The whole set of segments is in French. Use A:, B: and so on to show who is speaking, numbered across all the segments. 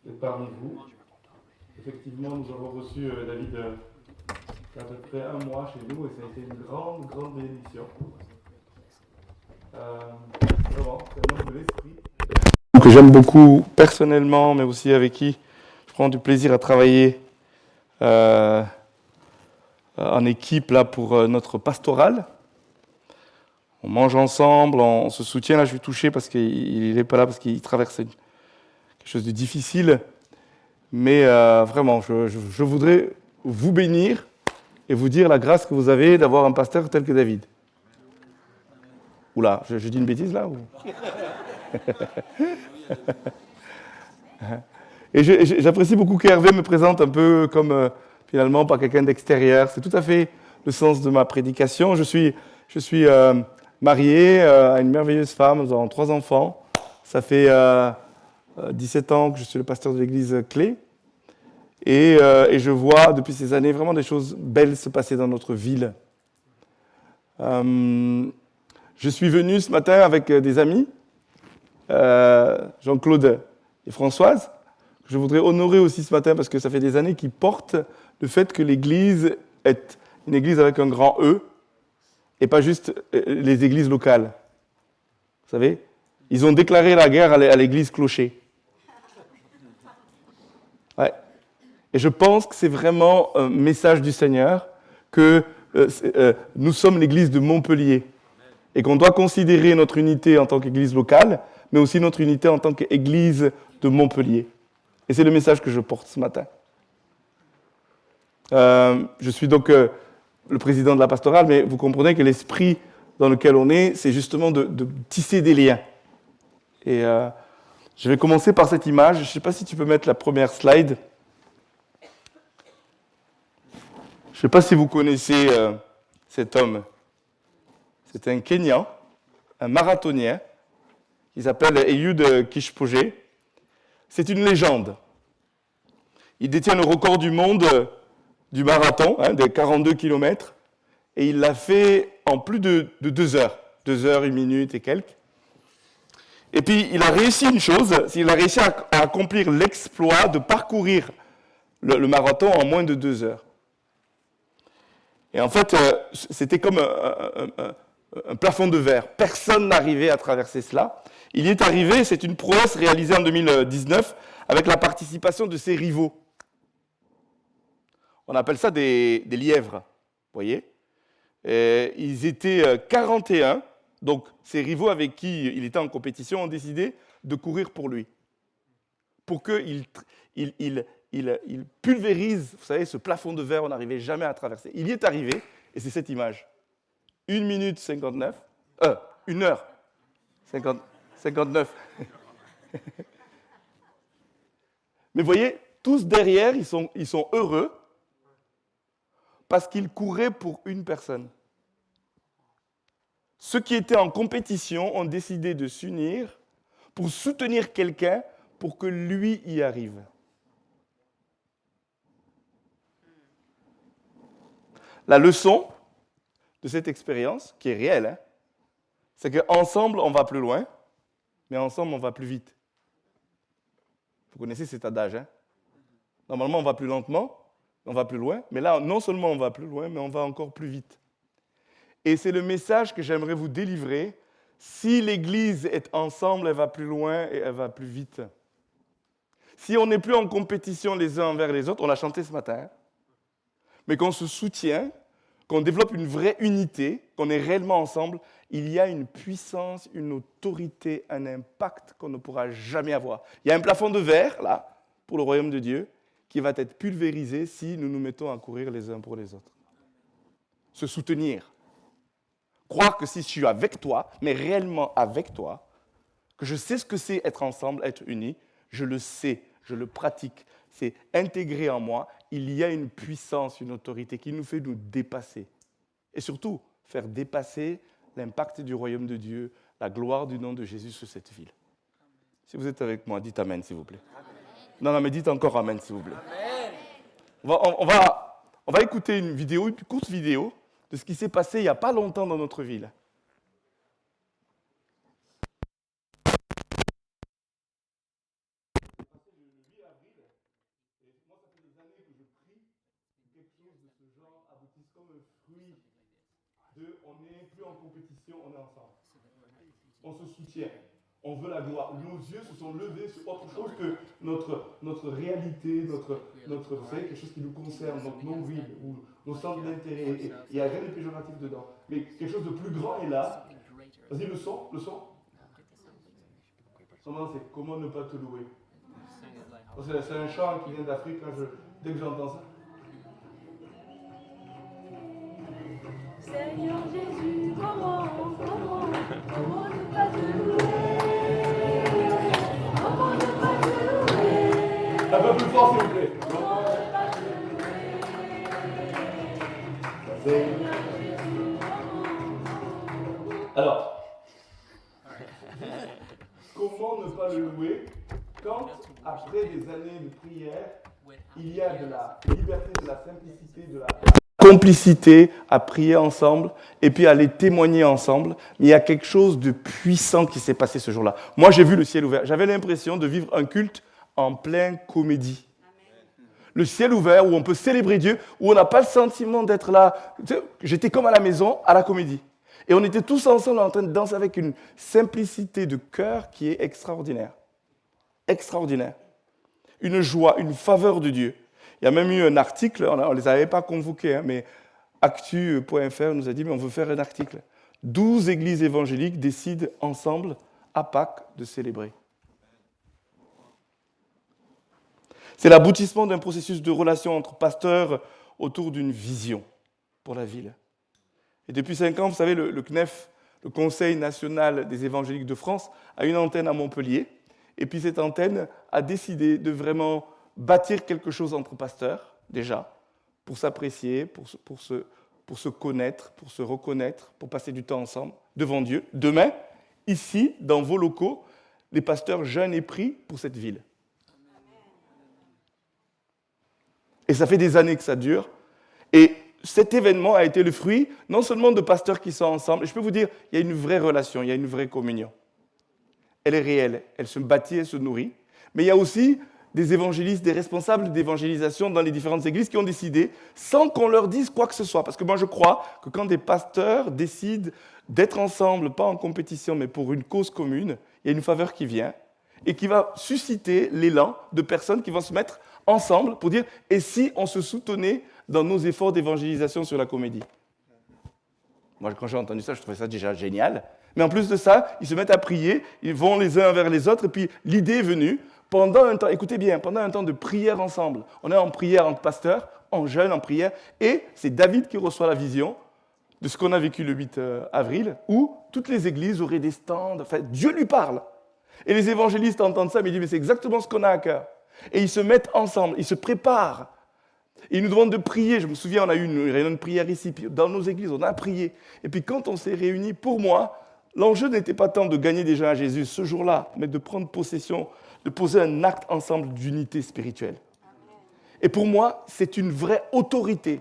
A: d'être parmi vous. Effectivement, nous avons reçu David il y a à peu près un mois chez nous et ça a été une grande, grande bénédiction. Vraiment, c'est un homme de l'esprit. Que j'aime beaucoup personnellement, mais aussi avec qui je prends du plaisir à travailler en équipe là, pour notre pastorale. On mange ensemble, on se soutient. Là, je suis touché parce qu'il n'est pas là, parce qu'il traverse quelque chose de difficile. Mais vraiment, je voudrais vous bénir et vous dire la grâce que vous avez d'avoir un pasteur tel que David. Oula, je dis une bêtise là ou... Et j'apprécie beaucoup qu'Hervé me présente un peu comme, finalement, pas quelqu'un d'extérieur. C'est tout à fait le sens de ma prédication. Je suis marié à une merveilleuse femme, nous avons 3 enfants. Ça fait 17 ans que je suis le pasteur de l'église Clé. Et je vois depuis ces années vraiment des choses belles se passer dans notre ville. Je suis venu ce matin avec des amis, Jean-Claude et Françoise. Je voudrais honorer aussi ce matin parce que ça fait des années qu'ils portent le fait que l'église est une église avec un grand E et pas juste les églises locales. Vous savez, ils ont déclaré la guerre à l'église clocher. Ouais. Et je pense que c'est vraiment un message du Seigneur que nous sommes l'église de Montpellier et qu'on doit considérer notre unité en tant qu'église locale, mais aussi notre unité en tant qu'église de Montpellier. Et c'est le message que je porte ce matin. Je suis donc le président de la pastorale, mais vous comprenez que l'esprit dans lequel on est, c'est justement de tisser des liens. Et je vais commencer par cette image. Je ne sais pas si tu peux mettre la première slide. Je ne sais pas si vous connaissez cet homme. C'est un Kenyan, un marathonien, qui s'appelle Eliud Kipchoge. C'est une légende. Il détient le record du monde du marathon, des 42 km, et il l'a fait en plus de 2 heures. 2 heures, 1 minute et quelques. Et puis, il a réussi une chose, il a réussi à accomplir l'exploit de parcourir le marathon en moins de 2 heures. Et en fait, c'était comme un plafond de verre. Personne n'arrivait à traverser cela. Il y est arrivé, c'est une prouesse réalisée en 2019 avec la participation de ses rivaux. On appelle ça des lièvres, vous voyez. Et ils étaient 41, donc ses rivaux avec qui il était en compétition ont décidé de courir pour lui. Pour qu'il pulvérise, vous savez, ce plafond de verre, on n'arrivait jamais à traverser. Il y est arrivé, et c'est cette image. 1 minute 59, 1 heure 59. Mais vous voyez, tous derrière, ils sont heureux parce qu'ils couraient pour une personne. Ceux qui étaient en compétition ont décidé de s'unir pour soutenir quelqu'un pour que lui y arrive. La leçon de cette expérience, qui est réelle, c'est qu'ensemble, on va plus loin, mais ensemble, on va plus vite. Vous connaissez cet adage, Normalement, on va plus lentement, on va plus loin, mais là, non seulement on va plus loin, mais on va encore plus vite. Et c'est le message que j'aimerais vous délivrer. Si l'Église est ensemble, elle va plus loin et elle va plus vite. Si on n'est plus en compétition les uns envers les autres, on l'a chanté ce matin, mais qu'on se soutient, qu'on développe une vraie unité, qu'on est réellement ensemble, il y a une puissance, une autorité, un impact qu'on ne pourra jamais avoir. Il y a un plafond de verre, là, pour le royaume de Dieu, qui va être pulvérisé si nous nous mettons à courir les uns pour les autres. Se soutenir. Croire que si je suis avec toi, mais réellement avec toi, que je sais ce que c'est être ensemble, être unis, je le sais, je le pratique, c'est intégré en moi, il y a une puissance, une autorité qui nous fait nous dépasser. Et surtout, faire dépasser l'impact du royaume de Dieu, la gloire du nom de Jésus sur cette ville. Si vous êtes avec moi, dites Amen, s'il vous plaît. Amen. Non, mais dites encore Amen, s'il vous plaît. Amen. On va écouter une vidéo, une courte vidéo, de ce qui s'est passé il n'y a pas longtemps dans notre ville. quelque chose de ce genre aboutisse comme un fruit de on n'est plus en compétition, on est ensemble. On se soutient. On veut la gloire. Nos yeux se sont levés sur autre chose que notre réalité, vous savez, quelque chose qui nous concerne, notre nombril, ou nos centres d'intérêt. Il n'y a rien de péjoratif dedans. Mais quelque chose de plus grand est là. Vas-y, le son. Comment ne pas te louer. C'est un chant qui vient d'Afrique. Dès que j'entends ça.
B: Seigneur Jésus, comment ne pas te louer? Comment ne pas te louer?
A: Un peu plus fort, s'il vous plaît.
B: Comment ne pas te louer? Seigneur Jésus,
A: Alors, comment ne pas le louer quand, après des années de prière, il y a de la liberté, de la simplicité, de la complicité à prier ensemble et puis à les témoigner ensemble. Mais il y a quelque chose de puissant qui s'est passé ce jour-là. Moi, j'ai vu le ciel ouvert. J'avais l'impression de vivre un culte en pleine comédie. Le ciel ouvert où on peut célébrer Dieu, où on n'a pas le sentiment d'être là. J'étais comme à la maison, à la comédie. Et on était tous ensemble en train de danser avec une simplicité de cœur qui est extraordinaire. Extraordinaire. Une joie, une faveur de Dieu. Il y a même eu un article, on ne les avait pas convoqués, mais Actu.fr nous a dit, mais on veut faire un article. 12 églises évangéliques décident ensemble, à Pâques, de célébrer. C'est l'aboutissement d'un processus de relation entre pasteurs autour d'une vision pour la ville. Et depuis 5 ans, vous savez, le CNEF, le Conseil national des évangéliques de France, a une antenne à Montpellier. Et puis cette antenne a décidé de vraiment bâtir quelque chose entre pasteurs, déjà, pour s'apprécier, pour se connaître, pour se reconnaître, pour passer du temps ensemble, devant Dieu. Demain, ici, dans vos locaux, les pasteurs jeûnent et prient pour cette ville. Et ça fait des années que ça dure. Et cet événement a été le fruit, non seulement de pasteurs qui sont ensemble, et je peux vous dire, il y a une vraie relation, il y a une vraie communion. Elle est réelle, elle se bâtit, elle se nourrit. Mais il y a aussi des évangélistes, des responsables d'évangélisation dans les différentes églises qui ont décidé, sans qu'on leur dise quoi que ce soit. Parce que moi, je crois que quand des pasteurs décident d'être ensemble, pas en compétition, mais pour une cause commune, il y a une faveur qui vient et qui va susciter l'élan de personnes qui vont se mettre ensemble pour dire « et si on se soutenait dans nos efforts d'évangélisation sur la comédie ?» Moi, quand j'ai entendu ça, je trouvais ça déjà génial. Mais en plus de ça, ils se mettent à prier, ils vont les uns vers les autres, et puis l'idée est venue, pendant un temps, écoutez bien, pendant un temps de prière ensemble, on est en prière entre pasteurs, en jeûne, en prière, et c'est David qui reçoit la vision de ce qu'on a vécu le 8 avril, où toutes les églises auraient des stands, enfin, Dieu lui parle. Et les évangélistes entendent ça, mais ils disent, mais c'est exactement ce qu'on a à cœur. Et ils se mettent ensemble, ils se préparent. Et ils nous demandent de prier. Je me souviens, on a eu une réunion de prière ici, puis dans nos églises, on a prié. Et puis quand on s'est réunis, pour moi, l'enjeu n'était pas tant de gagner des gens à Jésus ce jour-là, mais de prendre possession, de poser un acte ensemble d'unité spirituelle. Et pour moi, c'est une vraie autorité.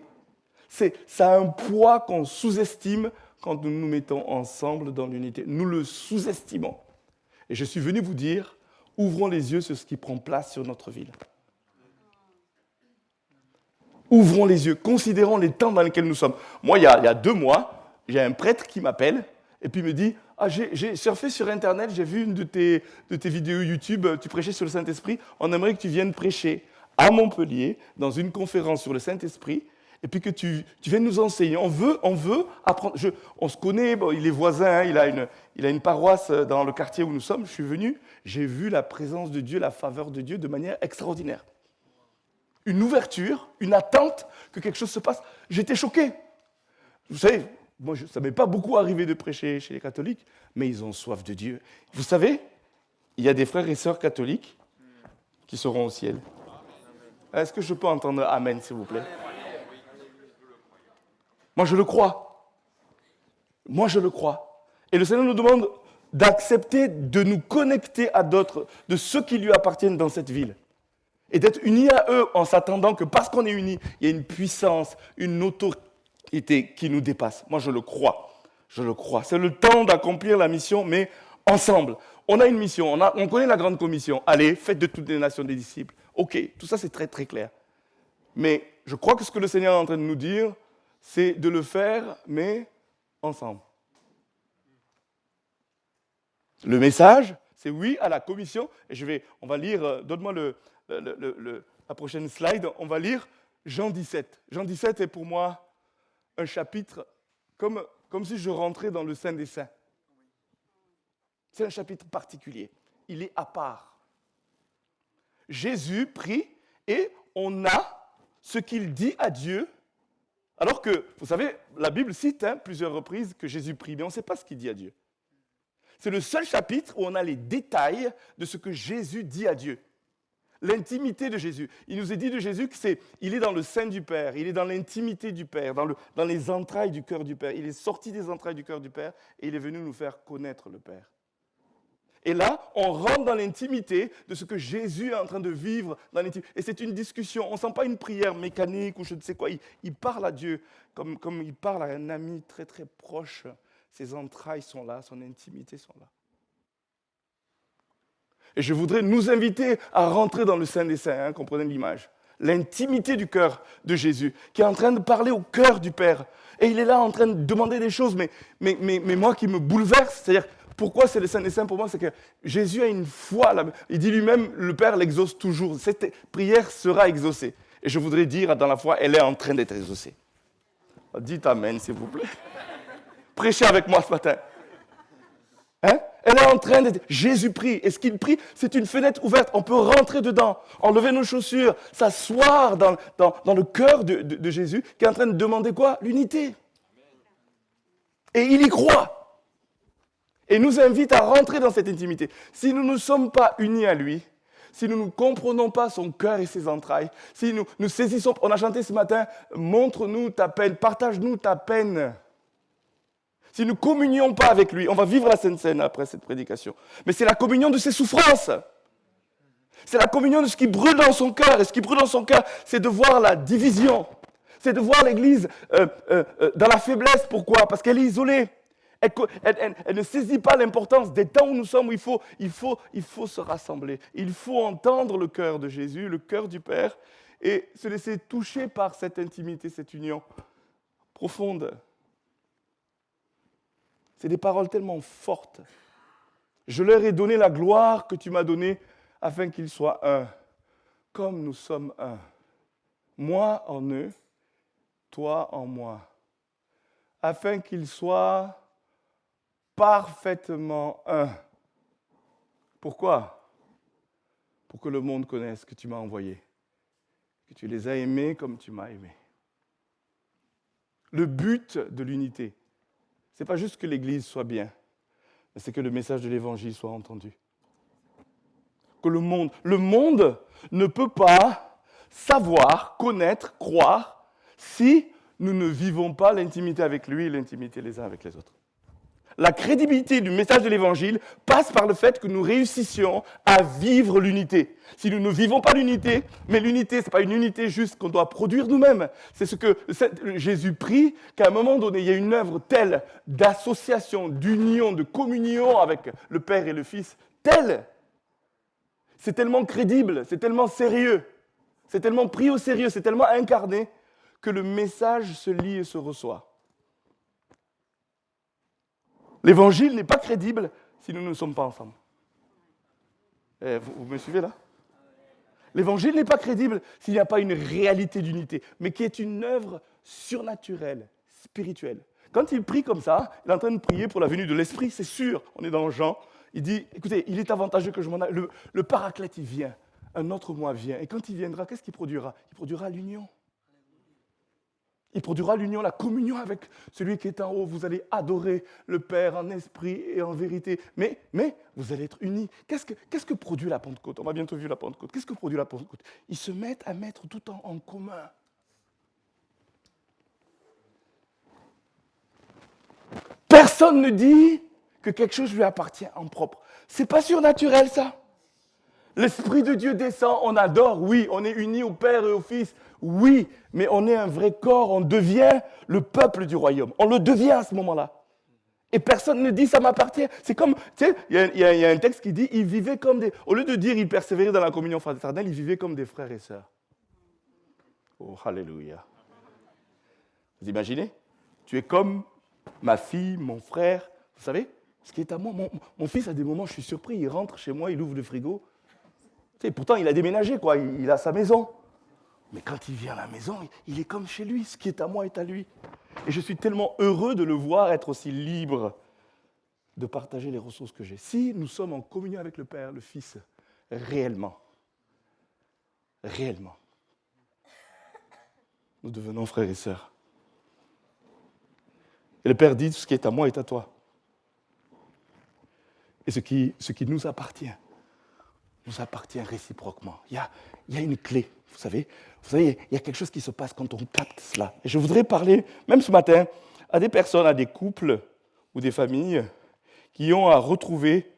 A: Ça a un poids qu'on sous-estime quand nous nous mettons ensemble dans l'unité. Nous le sous-estimons. Et je suis venu vous dire, ouvrons les yeux sur ce qui prend place sur notre ville. Ouvrons les yeux, considérons les temps dans lesquels nous sommes. Moi, il y a 2 mois, j'ai un prêtre qui m'appelle et puis me dit « Ah, j'ai surfé sur Internet, j'ai vu une de tes vidéos YouTube, tu prêchais sur le Saint-Esprit, on aimerait que tu viennes prêcher à Montpellier dans une conférence sur le Saint-Esprit et puis que tu viennes nous enseigner. On veut apprendre. On se connaît, bon, il est voisin, hein, il a une paroisse dans le quartier où nous sommes. Je suis venu, j'ai vu la présence de Dieu, la faveur de Dieu de manière extraordinaire. Une ouverture, une attente que quelque chose se passe. J'étais choqué. Vous savez, moi, ça ne m'est pas beaucoup arrivé de prêcher chez les catholiques, mais ils ont soif de Dieu. Vous savez, il y a des frères et sœurs catholiques qui seront au ciel. Est-ce que je peux entendre Amen, s'il vous plaît? Moi, je le crois. Moi, je le crois. Et le Seigneur nous demande d'accepter de nous connecter à d'autres, de ceux qui lui appartiennent dans cette ville. Et d'être unis à eux en s'attendant que parce qu'on est unis, il y a une puissance, une autorité qui nous dépasse. Moi, je le crois. Je le crois. C'est le temps d'accomplir la mission, mais ensemble. On a une mission, on connaît la grande commission. Allez, faites de toutes les nations des disciples. Ok, tout ça c'est très très clair. Mais je crois que ce que le Seigneur est en train de nous dire, c'est de le faire, mais ensemble. Le message, c'est oui à la commission. Et on va lire, donne-moi la prochaine slide, on va lire Jean 17. Jean 17 est pour moi un chapitre comme si je rentrais dans le Saint des Saints. C'est un chapitre particulier. Il est à part. Jésus prie et on a ce qu'il dit à Dieu. Alors que, vous savez, la Bible cite plusieurs reprises que Jésus prie, mais on ne sait pas ce qu'il dit à Dieu. C'est le seul chapitre où on a les détails de ce que Jésus dit à Dieu. L'intimité de Jésus. Il nous est dit de Jésus qu'il est dans le sein du Père, il est dans l'intimité du Père, dans les entrailles du cœur du Père. Il est sorti des entrailles du cœur du Père et il est venu nous faire connaître le Père. Et là, on rentre dans l'intimité de ce que Jésus est en train de vivre dans l'intimité. Et c'est une discussion. On ne sent pas une prière mécanique ou je ne sais quoi. Il parle à Dieu comme il parle à un ami très très proche. Ses entrailles sont là, son intimité sont là. Et je voudrais nous inviter à rentrer dans le Saint des Saints, comprenez l'image. L'intimité du cœur de Jésus, qui est en train de parler au cœur du Père. Et il est là en train de demander des choses, mais moi qui me bouleverse, c'est-à-dire, pourquoi c'est le Saint des Saints pour moi? C'est que Jésus a une foi, il dit lui-même, le Père l'exauce toujours. Cette prière sera exaucée. Et je voudrais dire, dans la foi, elle est en train d'être exaucée. Dites Amen, s'il vous plaît. Prêchez avec moi ce matin. Elle est en train d'être... Jésus prie. Et ce qu'il prie, c'est une fenêtre ouverte. On peut rentrer dedans, enlever nos chaussures, s'asseoir dans le cœur de Jésus, qui est en train de demander quoi? L'unité. Et il y croit. Et nous invite à rentrer dans cette intimité. Si nous ne sommes pas unis à lui, si nous ne comprenons pas son cœur et ses entrailles, si nous saisissons... On a chanté ce matin, montre-nous ta peine, partage-nous ta peine. Si nous ne communions pas avec lui, on va vivre la Sainte Seine après cette prédication. Mais c'est la communion de ses souffrances. C'est la communion de ce qui brûle dans son cœur. Et ce qui brûle dans son cœur, c'est de voir la division. C'est de voir l'Église dans la faiblesse. Pourquoi? Parce qu'elle est isolée. Elle ne saisit pas l'importance des temps où nous sommes, où il faut se rassembler. Il faut entendre le cœur de Jésus, le cœur du Père, et se laisser toucher par cette intimité, cette union profonde. C'est des paroles tellement fortes. Je leur ai donné la gloire que tu m'as donnée afin qu'ils soient un, comme nous sommes un. Moi en eux, toi en moi. Afin qu'ils soient parfaitement un. Pourquoi? Pour que le monde connaisse que tu m'as envoyé, que tu les as aimés comme tu m'as aimé. Le but de l'unité, ce n'est pas juste que l'Église soit bien, mais c'est que le message de l'Évangile soit entendu. Que le monde ne peut pas savoir, connaître, croire, si nous ne vivons pas l'intimité avec lui et l'intimité les uns avec les autres. La crédibilité du message de l'Évangile passe par le fait que nous réussissions à vivre l'unité. Si nous ne vivons pas l'unité, mais l'unité, ce n'est pas une unité juste qu'on doit produire nous-mêmes. C'est ce que Jésus prie, qu'à un moment donné, il y ait une œuvre telle d'association, d'union, de communion avec le Père et le Fils, telle. C'est tellement crédible, c'est tellement sérieux, c'est tellement pris au sérieux, c'est tellement incarné que le message se lit et se reçoit. L'évangile n'est pas crédible si nous ne sommes pas ensemble. Vous me suivez là? L'évangile n'est pas crédible s'il n'y a pas une réalité d'unité, mais qui est une œuvre surnaturelle, spirituelle. Quand il prie comme ça, il est en train de prier pour la venue de l'Esprit, c'est sûr. On est dans Jean, il dit, écoutez, il est avantageux que je m'en aille. Le Paraclète, il vient, un autre moi vient. Et quand il viendra, qu'est-ce qu'il produira? Il produira l'union. Il produira l'union, la communion avec celui qui est en haut. Vous allez adorer le Père en esprit et en vérité. Mais vous allez être unis. Qu'est-ce que produit la Pentecôte? On va bientôt vu la Pentecôte. Qu'est-ce que produit la Pentecôte? Ils se mettent à mettre tout en commun. Personne ne dit que quelque chose lui appartient en propre. C'est pas surnaturel, ça. L'Esprit de Dieu descend, on adore, oui, on est unis au Père et au Fils, oui, mais on est un vrai corps, on devient le peuple du royaume. On le devient à ce moment-là. Et personne ne dit ça m'appartient. C'est comme, tu sais, il y a un texte qui dit, ils vivaient comme des... Au lieu de dire ils persévéraient dans la communion fraternelle, ils vivaient comme des frères et sœurs. Oh, alléluia. Vous imaginez? Tu es comme ma fille, mon frère. Vous savez, ce qui est à moi, mon fils, à des moments, je suis surpris. Il rentre chez moi, il ouvre le frigo. Tu sais, pourtant, il a déménagé, quoi. Il a sa maison. Mais quand il vient à la maison, il est comme chez lui. Ce qui est à moi est à lui. Et je suis tellement heureux de le voir être aussi libre de partager les ressources que j'ai. Si nous sommes en communion avec le Père, le Fils, réellement, nous devenons frères et sœurs. Et le Père dit, ce qui est à moi est à toi. Et ce qui nous appartient réciproquement. Il y a une clé, vous savez, il y a quelque chose qui se passe quand on capte cela. Et je voudrais parler, même ce matin, à des personnes, à des couples ou des familles qui ont à retrouver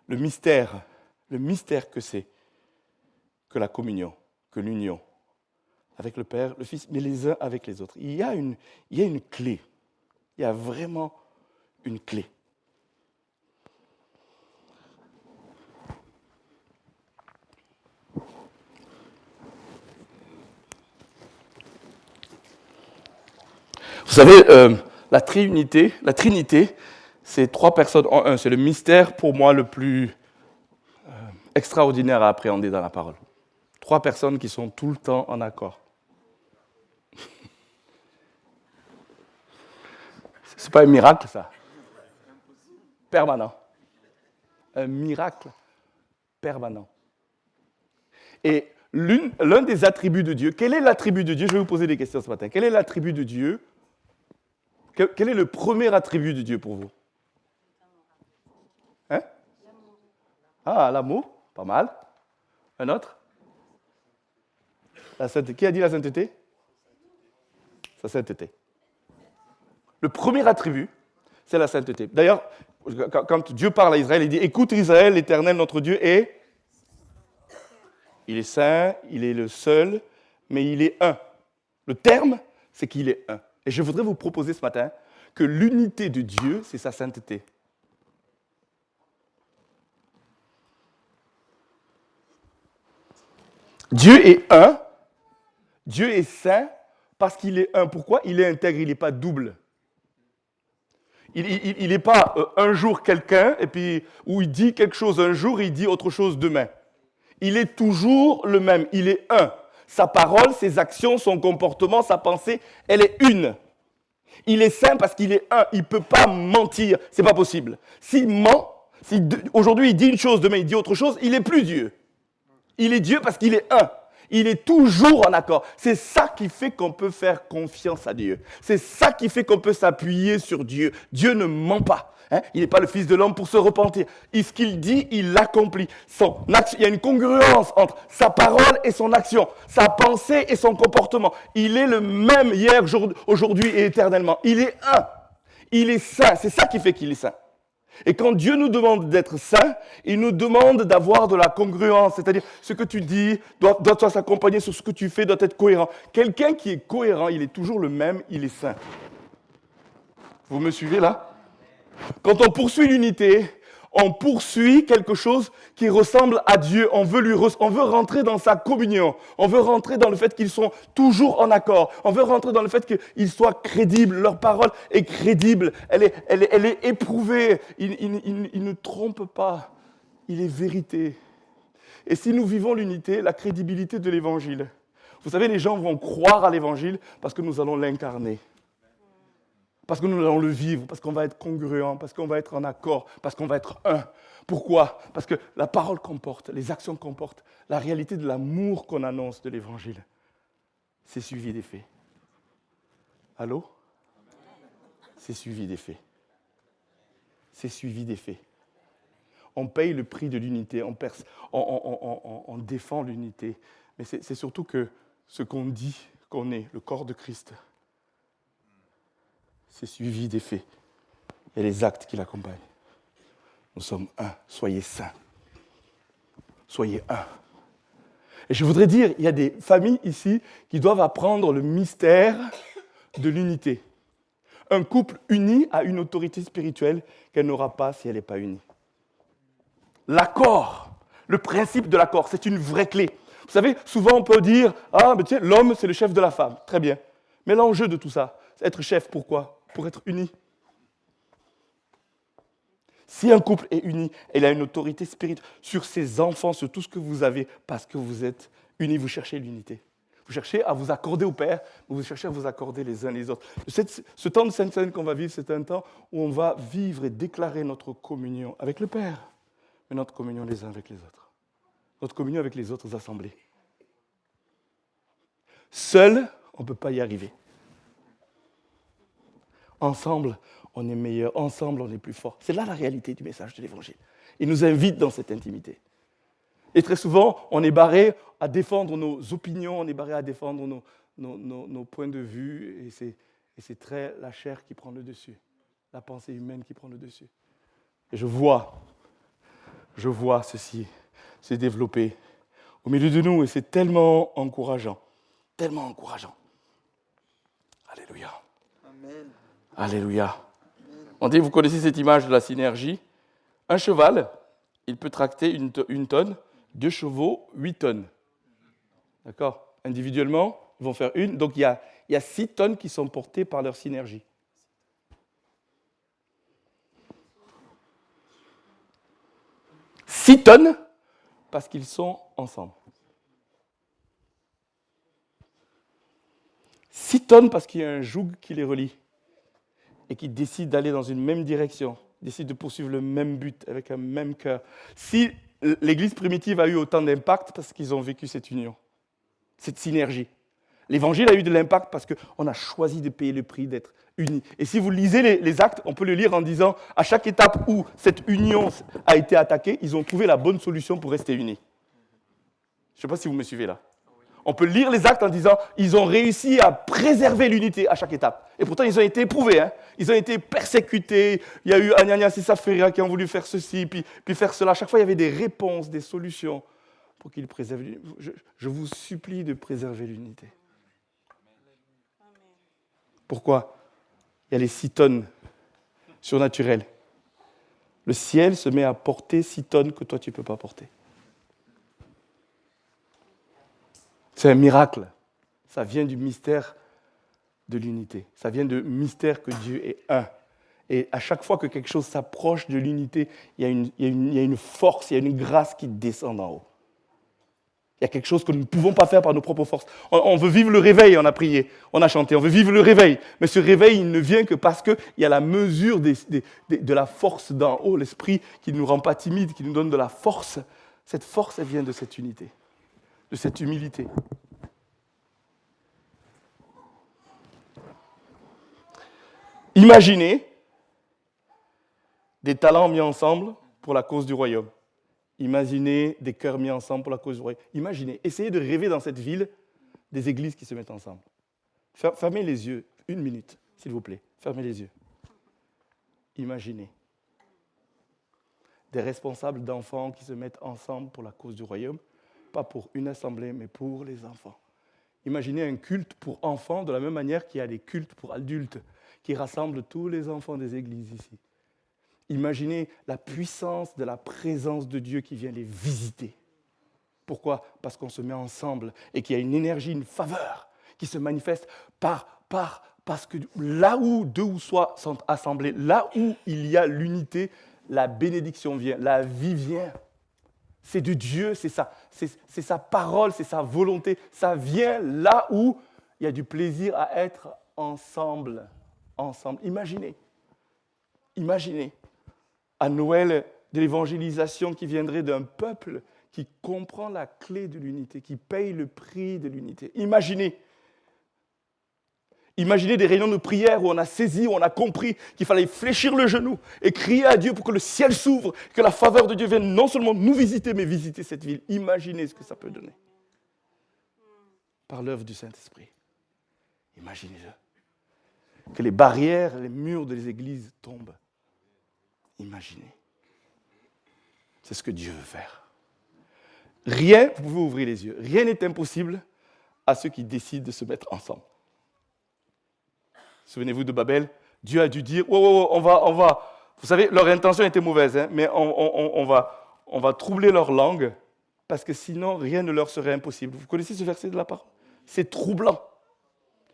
A: le mystère que c'est que la communion, que l'union avec le Père, le Fils, mais les uns avec les autres. Il y a une clé. Il y a vraiment une clé. Vous savez, la Trinité, c'est 3 personnes en un. C'est le mystère pour moi le plus extraordinaire à appréhender dans la parole. 3 personnes qui sont tout le temps en accord. C'est pas un miracle, ça? Permanent. Un miracle permanent. Et l'un des attributs de Dieu, quel est l'attribut de Dieu? Je vais vous poser des questions ce matin. Quel est l'attribut de Dieu? Quel est le premier attribut de Dieu pour vous? Hein? Ah, l'amour, pas mal. Un autre? La sainteté. Qui a dit la sainteté? Sa sainteté. Le premier attribut, c'est la sainteté. D'ailleurs, quand Dieu parle à Israël, il dit « Écoute Israël, l'Éternel, notre Dieu, est... » Il est saint, il est le seul, mais il est un. Le terme, c'est qu'il est un. Et je voudrais vous proposer ce matin que l'unité de Dieu, c'est sa sainteté. Dieu est un, Dieu est saint parce qu'il est un. Pourquoi? Il est intègre, il n'est pas double. Il n'est pas un jour quelqu'un, et puis où il dit quelque chose un jour, il dit autre chose demain. Il est toujours le même, il est un. Sa parole, ses actions, son comportement, sa pensée, elle est une. Il est saint parce qu'il est un, il ne peut pas mentir, c'est pas possible. S'il ment, si aujourd'hui il dit une chose, demain il dit autre chose, il n'est plus Dieu. Il est Dieu parce qu'il est un. Il est toujours en accord. C'est ça qui fait qu'on peut faire confiance à Dieu. C'est ça qui fait qu'on peut s'appuyer sur Dieu. Dieu ne ment pas. Hein? Il n'est pas le Fils de l'homme pour se repentir. Et ce qu'il dit, il l'accomplit. Il y a une congruence entre sa parole et son action, sa pensée et son comportement. Il est le même hier, aujourd'hui et éternellement. Il est un. Il est saint. C'est ça qui fait qu'il est saint. Et quand Dieu nous demande d'être saint, il nous demande d'avoir de la congruence, c'est-à-dire ce que tu dis doit s'accompagner sur ce que tu fais, doit être cohérent. Quelqu'un qui est cohérent, il est toujours le même, il est saint. Vous me suivez là? Quand on poursuit l'unité, on poursuit quelque chose qui ressemble à Dieu. On veut rentrer dans sa communion. On veut rentrer dans le fait qu'ils sont toujours en accord. On veut rentrer dans le fait qu'ils soient crédibles. Leur parole est crédible. Elle est éprouvée. Ils ne trompent pas. Il est vérité. Et si nous vivons l'unité, la crédibilité de l'Évangile. Vous savez, les gens vont croire à l'Évangile parce que nous allons l'incarner. Parce que nous allons le vivre, parce qu'on va être congruent, parce qu'on va être en accord, parce qu'on va être un. Pourquoi? Parce que la parole comporte, les actions comportent, la réalité de l'amour qu'on annonce de l'Évangile. C'est suivi des faits. Allô? C'est suivi des faits. C'est suivi des faits. On paye le prix de l'unité, on défend l'unité. Mais c'est surtout que ce qu'on dit qu'on est, le corps de Christ, c'est suivi des faits et les actes qui l'accompagnent. Nous sommes un. Soyez saints. Soyez un. Et je voudrais dire, il y a des familles ici qui doivent apprendre le mystère de l'unité. Un couple uni a une autorité spirituelle qu'elle n'aura pas si elle n'est pas unie. L'accord, le principe de l'accord, c'est une vraie clé. Vous Vous savez, souvent on peut dire, ah, mais tu sais, l'homme, c'est le chef de la femme. Très bien. Mais l'enjeu de tout ça, c'est être chef, pourquoi? Pour être uni. Si un couple est uni, il a une autorité spirituelle sur ses enfants, sur tout ce que vous avez, parce que vous êtes unis, vous cherchez l'unité. Vous cherchez à vous accorder au Père, mais vous cherchez à vous accorder les uns les autres. Ce temps de Sainte Seine qu'on va vivre, c'est un temps où on va vivre et déclarer notre communion avec le Père, mais notre communion les uns avec les autres. Notre communion avec les autres assemblées. Seul, on ne peut pas y arriver. Ensemble, on est meilleur. Ensemble, on est plus fort. C'est là la réalité du message de l'Évangile. Il nous invite dans cette intimité. Et très souvent, on est barré à défendre nos opinions, on est barré à défendre nos points de vue, et c'est très la chair qui prend le dessus, la pensée humaine qui prend le dessus. Et je vois ceci se développer au milieu de nous, et c'est tellement encourageant, tellement encourageant. Alléluia.
C: Amen.
A: Alléluia. On dit, vous connaissez cette image de la synergie. Un cheval, il peut tracter une tonne, 2 chevaux, 8 tonnes. D'accord? Individuellement, ils vont faire une. Donc, il y a 6 tonnes qui sont portées par leur synergie. « 6 tonnes parce qu'ils sont ensemble. 6 tonnes parce qu'il y a un joug qui les relie et qui décide d'aller dans une même direction, décide de poursuivre le même but avec un même cœur. Si l'Église primitive a eu autant d'impact, parce qu'ils ont vécu cette union, cette synergie. L'Évangile a eu de l'impact parce qu'on a choisi de payer le prix d'être unis. Et si vous lisez les actes, on peut le lire en disant, à chaque étape où cette union a été attaquée, ils ont trouvé la bonne solution pour rester unis. Je ne sais pas si vous me suivez là. On peut lire les actes en disant, ils ont réussi à préserver l'unité à chaque étape. Et pourtant, ils ont été éprouvés. Hein. Ils ont été persécutés. Il y a eu Ananias et Saphira qui ont voulu faire ceci, puis faire cela. À chaque fois, il y avait des réponses, des solutions pour qu'ils préservent l'unité. Je vous supplie de préserver l'unité. Pourquoi? Il y a les 6 tonnes surnaturelles. Le ciel se met à porter 6 tonnes que toi, tu ne peux pas porter. C'est un miracle. Ça vient du mystère de l'unité. Ça vient du mystère que Dieu est un. Et à chaque fois que quelque chose s'approche de l'unité, il y a une force, il y a une grâce qui descend d'en haut. Il y a quelque chose que nous ne pouvons pas faire par nos propres forces. On veut vivre le réveil, on a prié, on a chanté, on veut vivre le réveil. Mais ce réveil, il ne vient que parce qu'il y a la mesure de la force d'en haut, l'esprit qui ne nous rend pas timides, qui nous donne de la force. Cette force, elle vient de cette unité, de cette humilité. Imaginez des talents mis ensemble pour la cause du royaume. Imaginez des cœurs mis ensemble pour la cause du royaume. Imaginez, essayez de rêver dans cette ville des églises qui se mettent ensemble. Fermez les yeux, 1 minute, s'il vous plaît. Fermez les yeux. Imaginez des responsables d'enfants qui se mettent ensemble pour la cause du royaume, pas pour une assemblée, mais pour les enfants. Imaginez un culte pour enfants de la même manière qu'il y a des cultes pour adultes qui rassemblent tous les enfants des églises ici. Imaginez la puissance de la présence de Dieu qui vient les visiter. Pourquoi? Parce qu'on se met ensemble et qu'il y a une énergie, une faveur qui se manifeste parce que là où 2 ou soit sont assemblés, là où il y a l'unité, la bénédiction vient, la vie vient. C'est de Dieu, c'est sa parole, c'est sa volonté. Ça vient là où il y a du plaisir à être ensemble. Imaginez à Noël de l'évangélisation qui viendrait d'un peuple qui comprend la clé de l'unité, qui paye le prix de l'unité. Imaginez des réunions de prière où on a saisi, où on a compris qu'il fallait fléchir le genou et crier à Dieu pour que le ciel s'ouvre, que la faveur de Dieu vienne non seulement nous visiter, mais visiter cette ville. Imaginez ce que ça peut donner par l'œuvre du Saint-Esprit. Imaginez-le. Que les barrières, les murs des églises tombent. Imaginez. C'est ce que Dieu veut faire. Rien, vous pouvez ouvrir les yeux, rien n'est impossible à ceux qui décident de se mettre ensemble. Souvenez-vous de Babel, Dieu a dû dire, on va. Vous savez, leur intention était mauvaise, hein, mais on va troubler leur langue parce que sinon rien ne leur serait impossible. Vous connaissez ce verset de la parole? C'est troublant.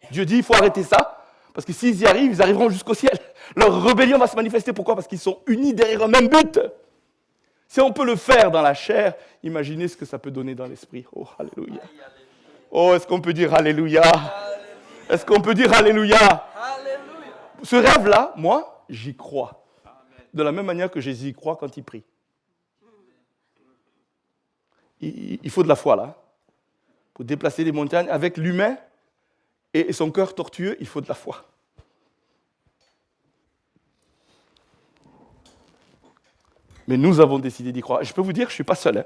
A: Dieu dit, il faut arrêter ça, parce que s'ils y arrivent, ils arriveront jusqu'au ciel. Leur rébellion va se manifester. Pourquoi? Parce qu'ils sont unis derrière un même but. Si on peut le faire dans la chair, imaginez ce que ça peut donner dans l'esprit. Oh, alléluia. Oh, est-ce qu'on peut dire alléluia? Est-ce qu'on peut dire alléluia? Ce rêve-là, moi, j'y crois. De la même manière que Jésus y croit quand il prie. Il faut de la foi, là. Pour déplacer les montagnes avec l'humain et son cœur tortueux, il faut de la foi. Mais nous avons décidé d'y croire. Et je peux vous dire, je ne suis pas seul. Hein.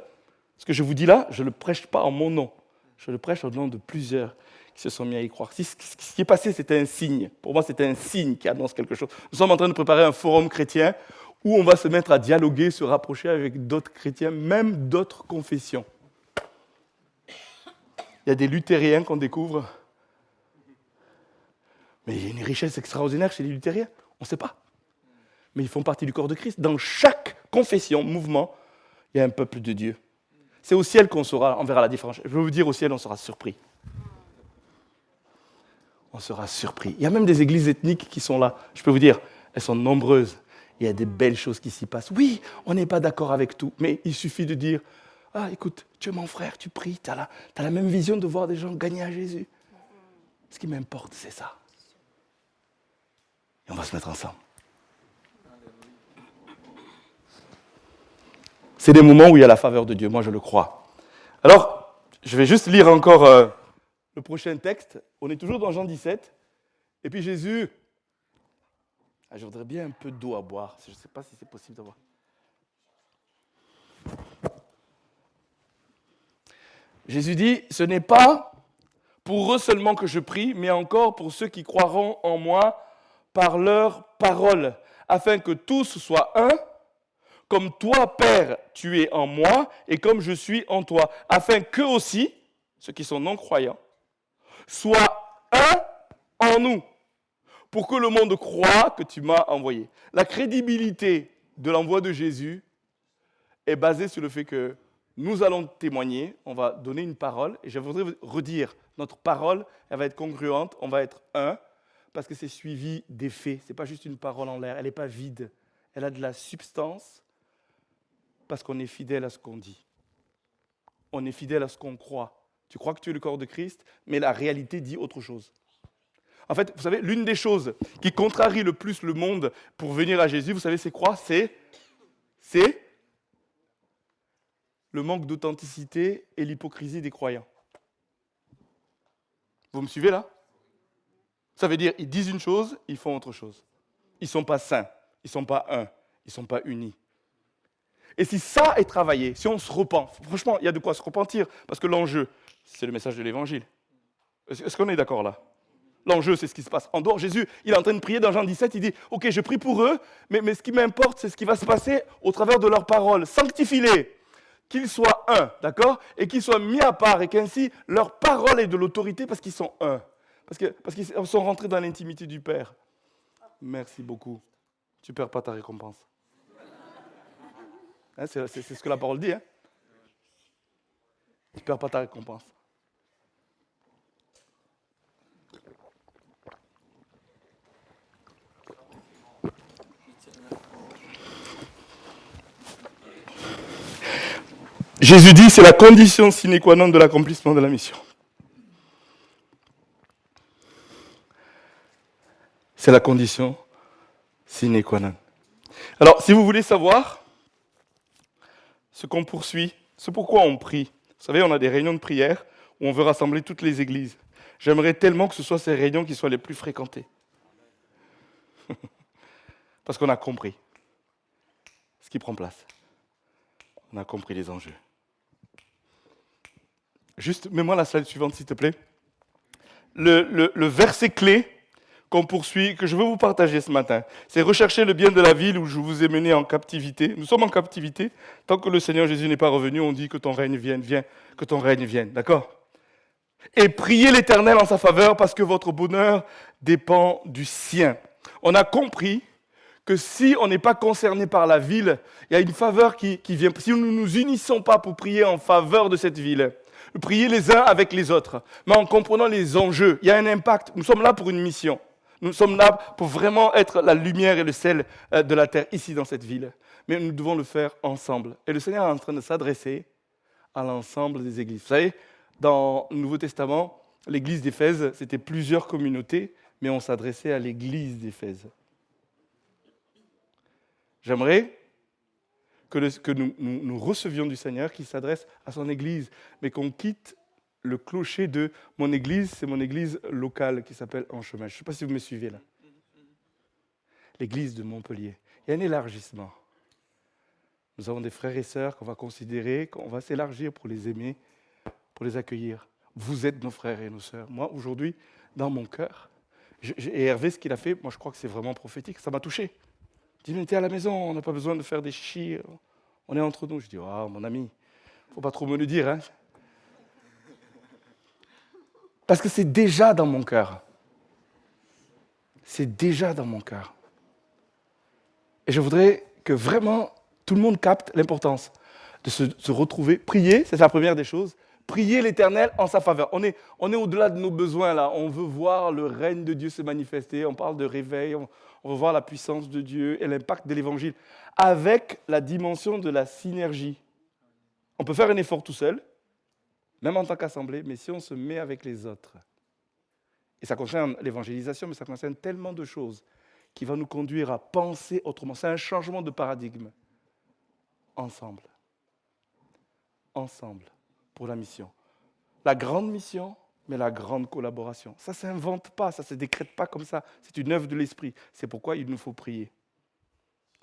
A: Ce que je vous dis là, je ne le prêche pas en mon nom. Je le prêche au nom de plusieurs qui se sont mis à y croire. Ce qui est passé, c'était un signe. Pour moi, c'était un signe qui annonce quelque chose. Nous sommes en train de préparer un forum chrétien où on va se mettre à dialoguer, se rapprocher avec d'autres chrétiens, même d'autres confessions. Il y a des luthériens qu'on découvre. Mais il y a une richesse extraordinaire chez les luthériens. On ne sait pas. Mais ils font partie du corps de Christ. Dans chaque confession, mouvement, il y a un peuple de Dieu. C'est au ciel qu'on saura, on verra la différence. Je veux vous dire, au ciel, on sera surpris. On sera surpris. Il y a même des églises ethniques qui sont là. Je peux vous dire, elles sont nombreuses. Il y a des belles choses qui s'y passent. Oui, on n'est pas d'accord avec tout, mais il suffit de dire, ah, écoute, tu es mon frère, tu pries, tu as la même vision de voir des gens gagner à Jésus. Ce qui m'importe, c'est ça. Et on va se mettre ensemble. C'est des moments où il y a la faveur de Dieu, moi je le crois. Alors, je vais juste lire encore le prochain texte. On est toujours dans Jean 17. Et puis Jésus... Ah, je voudrais bien un peu d'eau à boire. Je ne sais pas si c'est possible d'avoir. Jésus dit, ce n'est pas pour eux seulement que je prie, mais encore pour ceux qui croiront en moi par leur parole, afin que tous soient un, comme toi, Père, tu es en moi, et comme je suis en toi, afin qu'eux aussi, ceux qui sont non-croyants, soient un en nous, pour que le monde croie que tu m'as envoyé. La crédibilité de l'envoi de Jésus est basée sur le fait que nous allons témoigner, on va donner une parole, et je voudrais redire, notre parole, elle va être congruente, on va être un, parce que c'est suivi des faits. Ce n'est pas juste une parole en l'air, elle n'est pas vide. Elle a de la substance, parce qu'on est fidèle à ce qu'on dit. On est fidèle à ce qu'on croit. Tu crois que tu es le corps de Christ, mais la réalité dit autre chose. En fait, vous savez, l'une des choses qui contrarie le plus le monde pour venir à Jésus, vous savez, c'est quoi? C'est le manque d'authenticité et l'hypocrisie des croyants. Vous me suivez là? Ça veut dire, ils disent une chose, ils font autre chose. Ils ne sont pas saints, ils ne sont pas un, ils ne sont pas unis. Et si ça est travaillé, si on se repent, franchement, il y a de quoi se repentir, parce que l'enjeu, c'est le message de l'Évangile. Est-ce qu'on est d'accord là? L'enjeu, c'est ce qui se passe. En dehors, Jésus, il est en train de prier dans Jean 17, il dit, ok, je prie pour eux, mais ce qui m'importe, c'est ce qui va se passer au travers de leurs paroles. Sanctifie-les, qu'ils soient un, d'accord? Et qu'ils soient mis à part, et qu'ainsi, leur parole ait de l'autorité parce qu'ils sont un. Parce qu'ils sont rentrés dans l'intimité du Père. Merci beaucoup. Tu ne perds pas ta récompense. Hein, c'est ce que la parole dit. Hein? Tu ne perds pas ta récompense. Jésus dit, c'est la condition sine qua non de l'accomplissement de la mission. C'est la condition sine qua non. Alors, si vous voulez savoir ce qu'on poursuit, c'est pourquoi on prie. Vous savez, on a des réunions de prière où on veut rassembler toutes les églises. J'aimerais tellement que ce soit ces réunions qui soient les plus fréquentées. Parce qu'on a compris ce qui prend place. On a compris les enjeux. Juste, mets-moi la slide suivante, s'il te plaît. Le verset clé qu'on poursuit, que je veux vous partager ce matin, c'est rechercher le bien de la ville où je vous ai mené en captivité. Nous sommes en captivité. Tant que le Seigneur Jésus n'est pas revenu, on dit que ton règne vienne, que ton règne vienne. D'accord? Et priez l'Éternel en sa faveur parce que votre bonheur dépend du sien. On a compris que si on n'est pas concerné par la ville, il y a une faveur qui vient. Si nous ne nous unissons pas pour prier en faveur de cette ville, prier les uns avec les autres, mais en comprenant les enjeux, il y a un impact. Nous sommes là pour une mission. Nous sommes là pour vraiment être la lumière et le sel de la terre ici dans cette ville. Mais nous devons le faire ensemble. Et le Seigneur est en train de s'adresser à l'ensemble des églises. Vous savez, dans le Nouveau Testament, l'église d'Éphèse, c'était plusieurs communautés, mais on s'adressait à l'église d'Éphèse. J'aimerais que nous recevions du Seigneur qui s'adresse à son église, mais qu'on quitte le clocher de mon église, c'est mon église locale qui s'appelle En Chemin. Je ne sais pas si vous me suivez là. L'église de Montpellier. Il y a un élargissement. Nous avons des frères et sœurs qu'on va considérer, qu'on va s'élargir pour les aimer, pour les accueillir. Vous êtes nos frères et nos sœurs. Moi, aujourd'hui, dans mon cœur, et Hervé, ce qu'il a fait, moi je crois que c'est vraiment prophétique, ça m'a touché. Il dit, mais t'es à la maison, on n'a pas besoin de faire des chichis, on est entre nous. Je dis, oh, mon ami, il ne faut pas trop me le dire. Hein. Parce que c'est déjà dans mon cœur. C'est déjà dans mon cœur. Et je voudrais que vraiment tout le monde capte l'importance de se retrouver. Prier, c'est la première des choses. Prier l'Éternel en sa faveur. On est au-delà de nos besoins là. On veut voir le règne de Dieu se manifester. On parle de réveil. On veut voir la puissance de Dieu et l'impact de l'Évangile avec la dimension de la synergie. On peut faire un effort tout seul, même en tant qu'assemblée, mais si on se met avec les autres, et ça concerne l'évangélisation, mais ça concerne tellement de choses qui vont nous conduire à penser autrement. C'est un changement de paradigme. Ensemble. Ensemble, pour la mission. La grande mission, mais la grande collaboration. Ça ne s'invente pas, ça ne se décrète pas comme ça. C'est une œuvre de l'Esprit. C'est pourquoi il nous faut prier.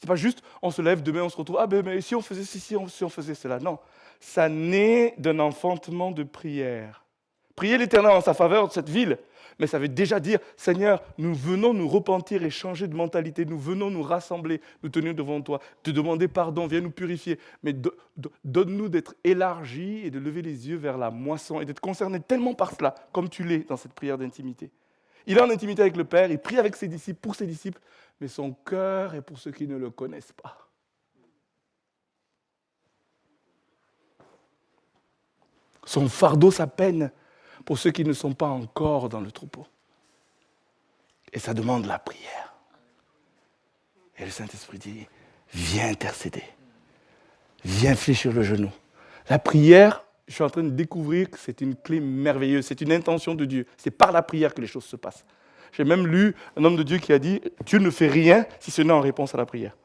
A: Ce n'est pas juste, on se lève, demain on se retrouve, mais si on faisait ceci, si on faisait cela. Non, ça naît d'un enfantement de prière. Prier l'Éternel en sa faveur de cette ville, mais ça veut déjà dire, Seigneur, nous venons nous repentir et changer de mentalité, nous venons nous rassembler, nous tenir devant toi, te demander pardon, viens nous purifier, mais donne-nous d'être élargis et de lever les yeux vers la moisson et d'être concernés tellement par cela, comme tu l'es dans cette prière d'intimité. Il est en intimité avec le Père, il prie avec ses disciples, pour ses disciples, mais son cœur est pour ceux qui ne le connaissent pas. Son fardeau, sa peine, pour ceux qui ne sont pas encore dans le troupeau. Et ça demande la prière. Et le Saint-Esprit dit, viens intercéder. Viens fléchir le genou. La prière, je suis en train de découvrir que c'est une clé merveilleuse, c'est une intention de Dieu. C'est par la prière que les choses se passent. J'ai même lu un homme de Dieu qui a dit, Dieu ne fait rien si ce n'est en réponse à la prière.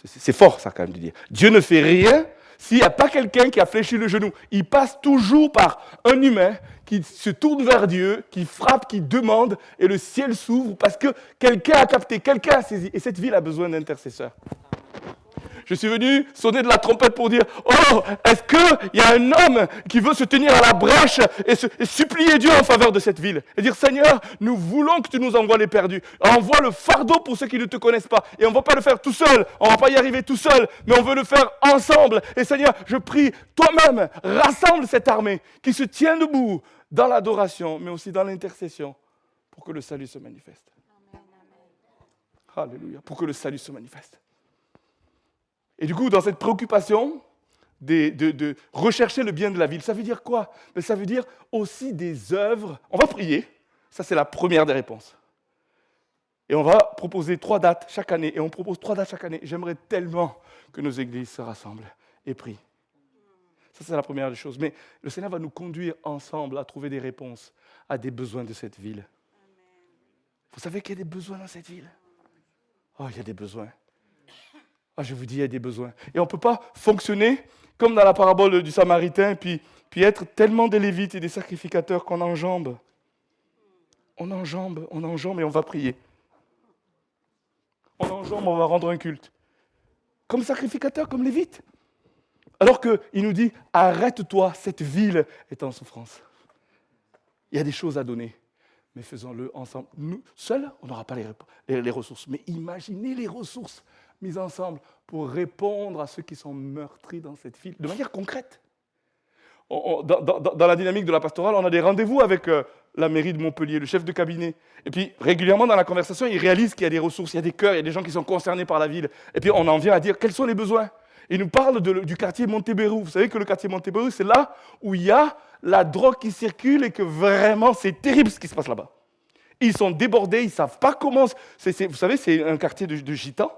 A: C'est fort ça quand même de dire. Dieu ne fait rien s'il n'y a pas quelqu'un qui a fléchi le genou. Il passe toujours par un humain qui se tourne vers Dieu, qui frappe, qui demande, et le ciel s'ouvre parce que quelqu'un a capté, quelqu'un a saisi. Et cette ville a besoin d'intercesseurs. Je suis venu sonner de la trompette pour dire, oh, est-ce qu'il y a un homme qui veut se tenir à la brèche et supplier Dieu en faveur de cette ville? Et dire, Seigneur, nous voulons que tu nous envoies les perdus. Envoie le fardeau pour ceux qui ne te connaissent pas. Et on ne va pas le faire tout seul, on ne va pas y arriver tout seul, mais on veut le faire ensemble. Et Seigneur, je prie, toi-même, rassemble cette armée qui se tient debout dans l'adoration, mais aussi dans l'intercession, pour que le salut se manifeste. Alléluia, pour que le salut se manifeste. Et du coup, dans cette préoccupation de rechercher le bien de la ville, ça veut dire quoi? Ça veut dire aussi des œuvres. On va prier, ça c'est la première des réponses. Et on va proposer 3 dates chaque année, et on propose 3 dates chaque année. J'aimerais tellement que nos églises se rassemblent et prient. Ça c'est la première des choses. Mais le Seigneur va nous conduire ensemble à trouver des réponses à des besoins de cette ville. Vous savez qu'il y a des besoins dans cette ville? Oh, il y a des besoins. Ah, je vous dis, il y a des besoins. Et on ne peut pas fonctionner comme dans la parabole du Samaritain, puis être tellement des Lévites et des sacrificateurs qu'on enjambe. On enjambe et on va prier. On enjambe, on va rendre un culte. Comme sacrificateur, comme Lévite. Alors qu'il nous dit, arrête-toi, cette ville est en souffrance. Il y a des choses à donner, mais faisons-le ensemble. Nous, seuls, on n'aura pas les ressources. Mais imaginez les ressources mises ensemble pour répondre à ceux qui sont meurtris dans cette ville, de manière concrète. Dans la dynamique de la pastorale, on a des rendez-vous avec la mairie de Montpellier, le chef de cabinet. Et puis, régulièrement, dans la conversation, ils réalisent qu'il y a des ressources, il y a des cœurs, il y a des gens qui sont concernés par la ville. Et puis, on en vient à dire quels sont les besoins. Ils nous parlent du quartier Montebello. Vous savez que le quartier Montebello, c'est là où il y a la drogue qui circule et que vraiment, c'est terrible ce qui se passe là-bas. Ils sont débordés, ils ne savent pas comment... vous savez, c'est un quartier de gitans.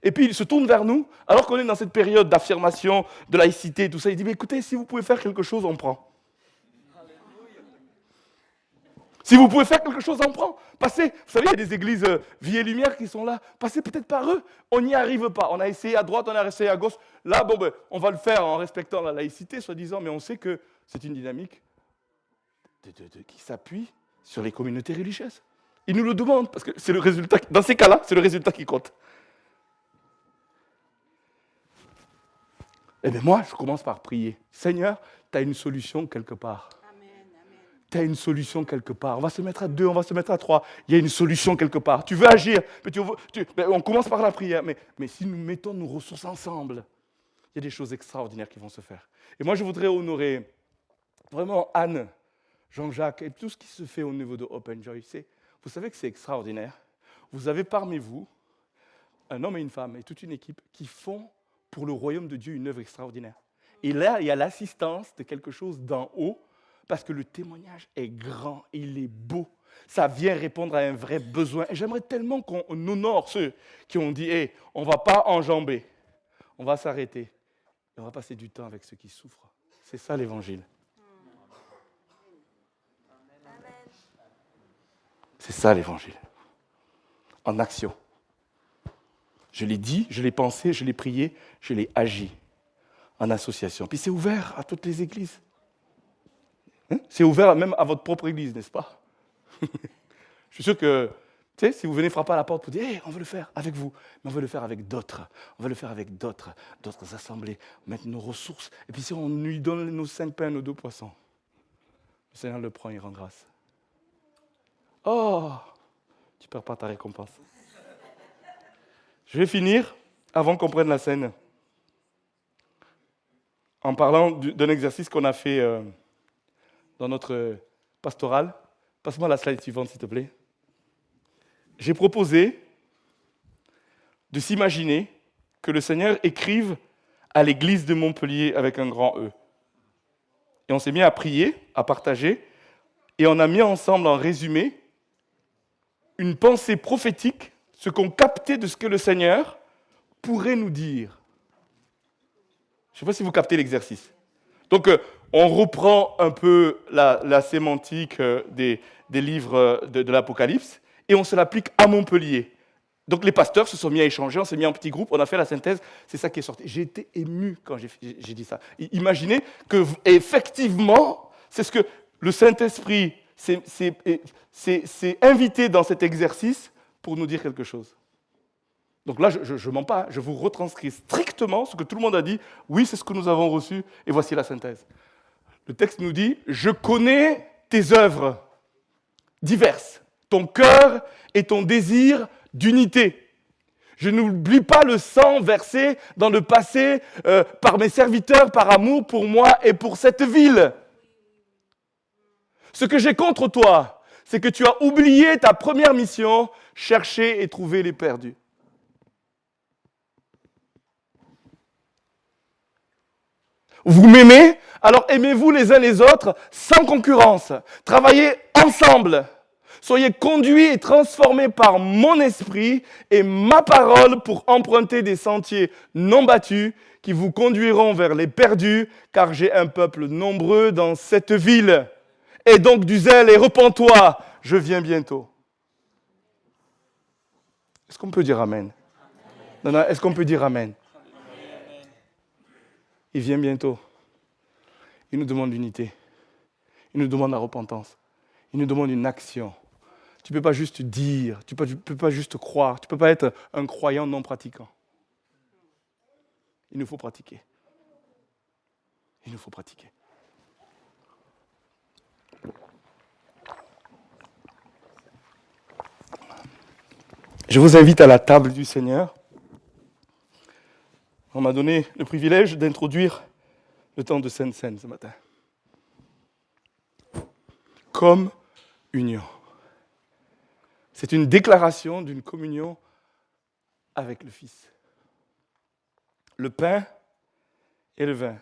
A: Et puis, ils se tournent vers nous, alors qu'on est dans cette période d'affirmation, de laïcité et tout ça. Ils disent, mais écoutez, si vous pouvez faire quelque chose, on prend. Si vous pouvez faire quelque chose, on prend. Passez, vous savez, il y a des églises Vie et Lumière qui sont là. Passez peut-être par eux. On n'y arrive pas. On a essayé à droite, on a essayé à gauche. Là, on va le faire en respectant la laïcité, soi-disant, mais on sait que c'est une dynamique qui s'appuie sur les communautés religieuses. Ils nous le demandent, parce que c'est le résultat, dans ces cas-là, c'est le résultat qui compte. Eh bien moi, je commence par prier. Seigneur, tu as une solution quelque part. Tu as une solution quelque part. On va se mettre à 2, on va se mettre à 3. Il y a une solution quelque part. Tu veux agir, mais on commence par la prière. Mais si nous mettons nos ressources ensemble, il y a des choses extraordinaires qui vont se faire. Et moi, je voudrais honorer vraiment Anne, Jean-Jacques et tout ce qui se fait au niveau de Open Joy. Vous savez que c'est extraordinaire. Vous avez parmi vous un homme et une femme et toute une équipe qui font pour le royaume de Dieu une œuvre extraordinaire. Et là, il y a l'assistance de quelque chose d'en haut, parce que le témoignage est grand, il est beau. Ça vient répondre à un vrai besoin. Et j'aimerais tellement qu'on honore ceux qui ont dit hey, on ne va pas enjamber, on va s'arrêter. Et on va passer du temps avec ceux qui souffrent. C'est ça l'évangile. C'est ça l'évangile. En action. Je l'ai dit, je l'ai pensé, je l'ai prié, je l'ai agi en association. Puis c'est ouvert à toutes les églises. C'est ouvert même à votre propre église, n'est-ce pas? Je suis sûr que, si vous venez frapper à la porte pour dire hey, on veut le faire avec vous, mais on veut le faire avec d'autres. On veut le faire avec d'autres assemblées, mettre nos ressources. Et puis si on lui donne nos 5 pains, nos 2 poissons, le Seigneur le prend, il rend grâce. Oh, tu ne perds pas ta récompense. Je vais finir, avant qu'on prenne la scène, en parlant d'un exercice qu'on a fait dans notre pastorale. Passe-moi la slide suivante, s'il te plaît. J'ai proposé de s'imaginer que le Seigneur écrive à l'église de Montpellier avec un grand E. Et on s'est mis à prier, à partager, et on a mis ensemble en résumé une pensée prophétique, ce qu'on captait de ce que le Seigneur pourrait nous dire. Je ne sais pas si vous captez l'exercice. Donc, on reprend un peu la sémantique des livres de l'Apocalypse et on se l'applique à Montpellier. Donc, les pasteurs se sont mis à échanger, on s'est mis en petits groupes, on a fait la synthèse, c'est ça qui est sorti. J'ai été ému quand j'ai dit ça. Imaginez que, effectivement, c'est ce que le Saint-Esprit s'est invité dans cet exercice pour nous dire quelque chose. Donc là, je ne mens pas, je vous retranscris strictement ce que tout le monde a dit. Oui, c'est ce que nous avons reçu, et voici la synthèse. Le texte nous dit « Je connais tes œuvres diverses, ton cœur et ton désir d'unité. Je n'oublie pas le sang versé dans le passé par mes serviteurs par amour pour moi et pour cette ville. Ce que j'ai contre toi, c'est que tu as oublié ta première mission, chercher et trouver les perdus. » Vous m'aimez, alors aimez-vous les uns les autres sans concurrence. Travaillez ensemble. Soyez conduits et transformés par mon esprit et ma parole pour emprunter des sentiers non battus qui vous conduiront vers les perdus, car j'ai un peuple nombreux dans cette ville. Et donc du zèle et repens-toi, je viens bientôt. Est-ce qu'on peut dire Amen? Non, est-ce qu'on peut dire Amen? Il vient bientôt. Il nous demande l'unité. Il nous demande la repentance. Il nous demande une action. Tu ne peux pas juste dire, tu ne peux pas juste croire, tu ne peux pas être un croyant non pratiquant. Il nous faut pratiquer. Il nous faut pratiquer. Je vous invite à la table du Seigneur. On m'a donné le privilège d'introduire le temps de Sainte Seine ce matin. communion. C'est une déclaration d'une communion avec le Fils. Le pain et le vin.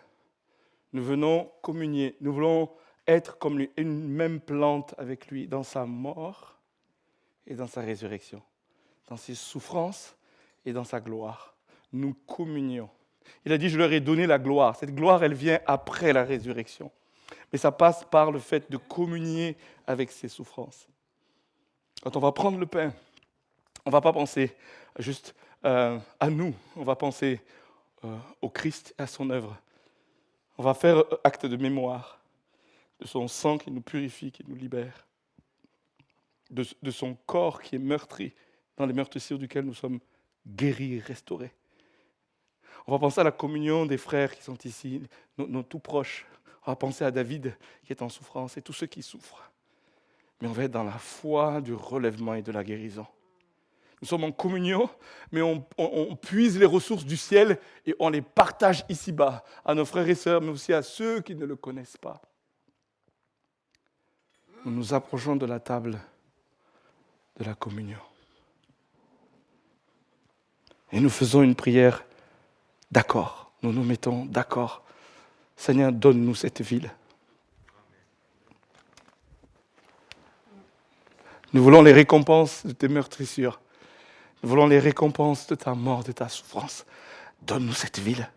A: Nous venons communier. Nous voulons être comme lui, une même plante avec lui dans sa mort et dans sa résurrection, dans ses souffrances et dans sa gloire. Nous communions. Il a dit, je leur ai donné la gloire. Cette gloire, elle vient après la résurrection. Mais ça passe par le fait de communier avec ses souffrances. Quand on va prendre le pain, on ne va pas penser juste à nous, on va penser au Christ et à son œuvre. On va faire acte de mémoire de son sang qui nous purifie, qui nous libère, de son corps qui est meurtri dans les meurtrissures duquel nous sommes guéris et restaurés. On va penser à la communion des frères qui sont ici, nos tout proches. On va penser à David qui est en souffrance et tous ceux qui souffrent. Mais on va être dans la foi du relèvement et de la guérison. Nous sommes en communion, mais on puise les ressources du ciel et on les partage ici-bas à nos frères et sœurs, mais aussi à ceux qui ne le connaissent pas. Nous nous approchons de la table de la communion. Et nous faisons une prière d'accord. Nous nous mettons d'accord. Seigneur, donne-nous cette ville. Nous voulons les récompenses de tes meurtrissures. Nous voulons les récompenses de ta mort, de ta souffrance. Donne-nous cette ville.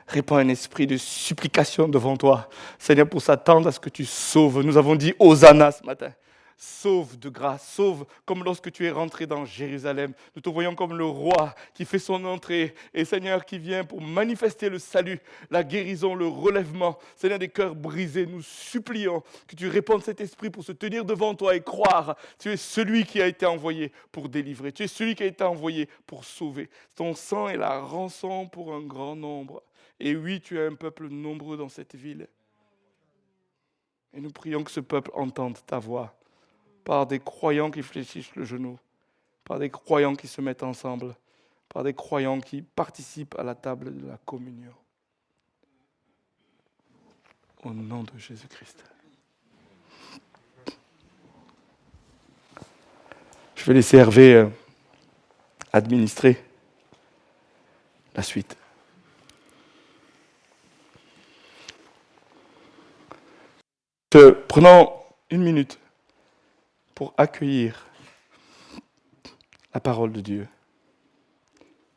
A: Répands un esprit de supplication devant toi, Seigneur, pour s'attendre à ce que tu sauves. Nous avons dit Hosanna ce matin. Sauve de grâce, sauve comme lorsque tu es rentré dans Jérusalem. Nous te voyons comme le roi qui fait son entrée et Seigneur qui vient pour manifester le salut, la guérison, le relèvement. Seigneur, des cœurs brisés, nous supplions que tu répandes cet esprit pour se tenir devant toi et croire. Tu es celui qui a été envoyé pour délivrer. Tu es celui qui a été envoyé pour sauver. Ton sang est la rançon pour un grand nombre. Et oui, tu as un peuple nombreux dans cette ville. Et nous prions que ce peuple entende ta voix. Par des croyants qui fléchissent le genou, par des croyants qui se mettent ensemble, par des croyants qui participent à la table de la communion. Au nom de Jésus-Christ. Je vais laisser Hervé administrer la suite. Prenons une minute pour accueillir la parole de Dieu.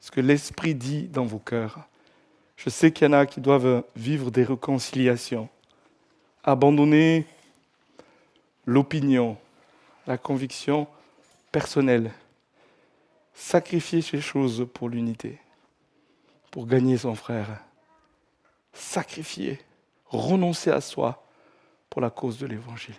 A: Ce que l'Esprit dit dans vos cœurs. Je sais qu'il y en a qui doivent vivre des réconciliations, abandonner l'opinion, la conviction personnelle, sacrifier ces choses pour l'unité, pour gagner son frère, sacrifier, renoncer à soi pour la cause de l'Évangile.